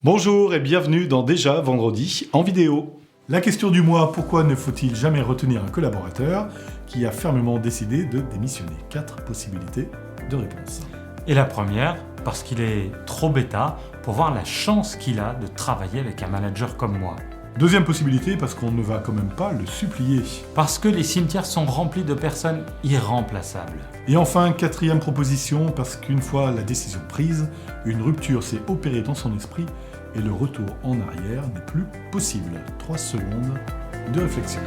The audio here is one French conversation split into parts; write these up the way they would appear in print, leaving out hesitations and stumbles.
Bonjour et bienvenue dans Déjà Vendredi en vidéo. La question du mois, pourquoi ne faut-il jamais retenir un collaborateur qui a fermement décidé de démissionner? 4 possibilités de réponse. Et la première, parce qu'il est trop bêta pour voir la chance qu'il a de travailler avec un manager comme moi. Deuxième possibilité, parce qu'on ne va quand même pas le supplier. Parce que les cimetières sont remplis de personnes irremplaçables. Et enfin, quatrième proposition, parce qu'une fois la décision prise, une rupture s'est opérée dans son esprit et le retour en arrière n'est plus possible. 3 secondes de réflexion.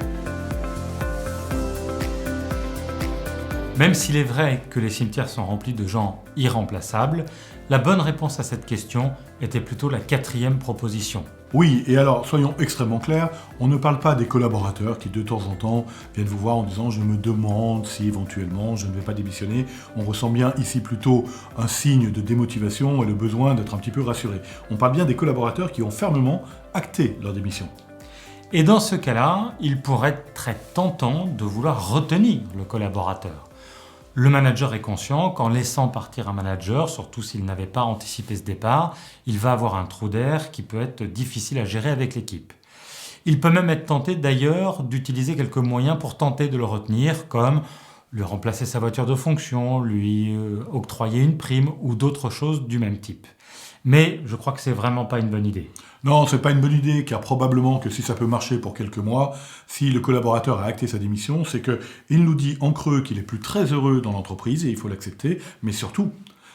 Même s'il est vrai que les cimetières sont remplis de gens irremplaçables, la bonne réponse à cette question était plutôt la quatrième proposition. Oui, et alors, soyons extrêmement clairs, on ne parle pas des collaborateurs qui de temps en temps viennent vous voir en disant « je me demande si éventuellement je ne vais pas démissionner ». On ressent bien ici plutôt un signe de démotivation et le besoin d'être un petit peu rassuré. On parle bien des collaborateurs qui ont fermement acté leur démission. Et dans ce cas-là, il pourrait être très tentant de vouloir retenir le collaborateur. Le manager est conscient qu'en laissant partir un manager, surtout s'il n'avait pas anticipé ce départ, il va avoir un trou d'air qui peut être difficile à gérer avec l'équipe. Il peut même être tenté d'ailleurs d'utiliser quelques moyens pour tenter de le retenir, comme lui remplacer sa voiture de fonction, lui octroyer une prime ou d'autres choses du même type. Mais je crois que c'est vraiment pas une bonne idée. Non, c'est pas une bonne idée, car probablement que si ça peut marcher pour quelques mois, si le collaborateur a acté sa démission, c'est qu'il nous dit en creux qu'il est plus très heureux dans l'entreprise, et il faut l'accepter, mais surtout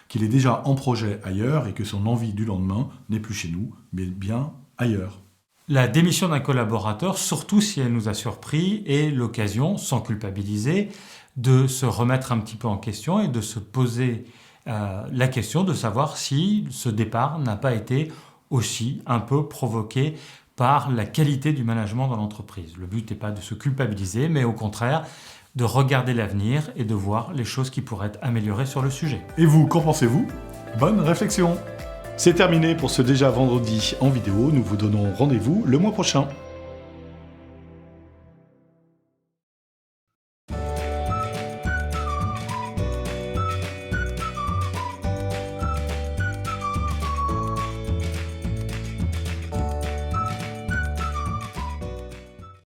qu'il est déjà en projet ailleurs et que son envie du lendemain n'est plus chez nous, mais bien ailleurs. La démission d'un collaborateur, surtout si elle nous a surpris, est l'occasion, sans culpabiliser, de se remettre un petit peu en question et de se poser la question de savoir si ce départ n'a pas été aussi un peu provoqué par la qualité du management dans l'entreprise. Le but n'est pas de se culpabiliser, mais au contraire de regarder l'avenir et de voir les choses qui pourraient être améliorées sur le sujet. Et vous, qu'en pensez-vous? Bonne réflexion! C'est terminé pour ce Déjà Vendredi en vidéo. Nous vous donnons rendez-vous le mois prochain.